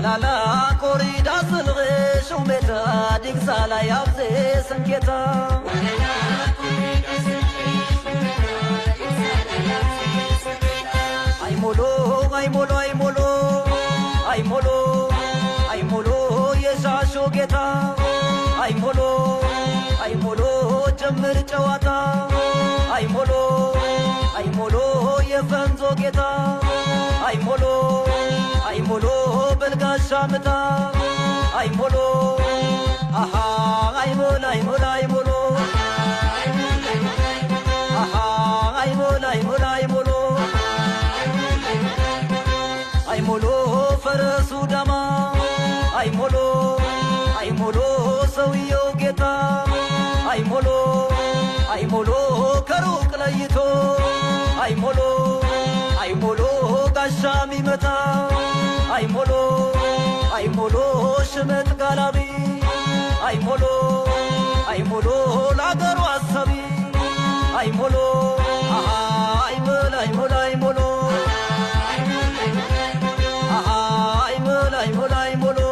walala korida silghi shumeta digsala yabze sanketa ay molo ay molo ay molo ay molo ay molo yesa shogeta ay molo ጀምር ጨዋታ ay molo የፈንዞ ጌታ ay molo በልጋሻ ምታ ay molo አሃ ay molo ay molo ay molo አሃ ay molo ay molo ay molo ay molo ፈረሱ ዳማ ay molo ሰውየው ጌታ ay molo ከሩቅ ለይቶ ay molo ጋሻ ሚመታ ay molo ሽመጥ ጋላቢ ay molo ለአገሩ አሳቢ ay molo አሃ ay molo ay molo ay molo አሃ ay molo ay molo ay molo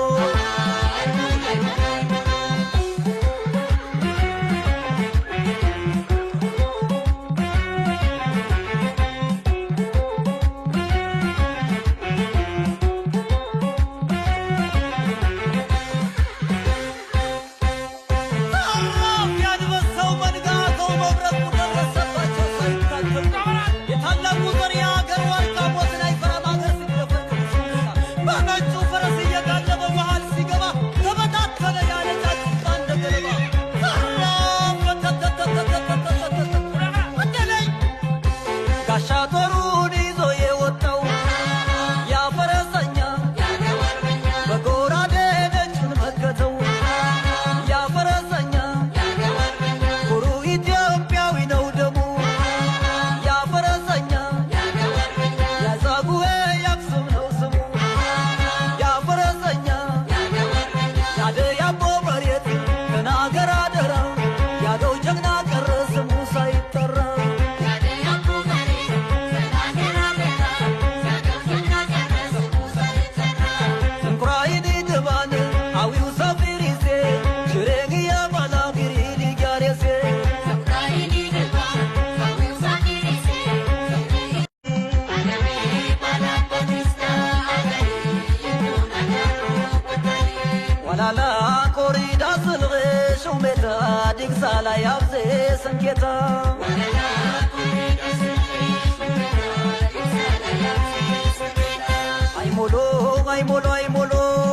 walala korida silghi shumeta digsala yabze sanketa ay molo ay molo ay molo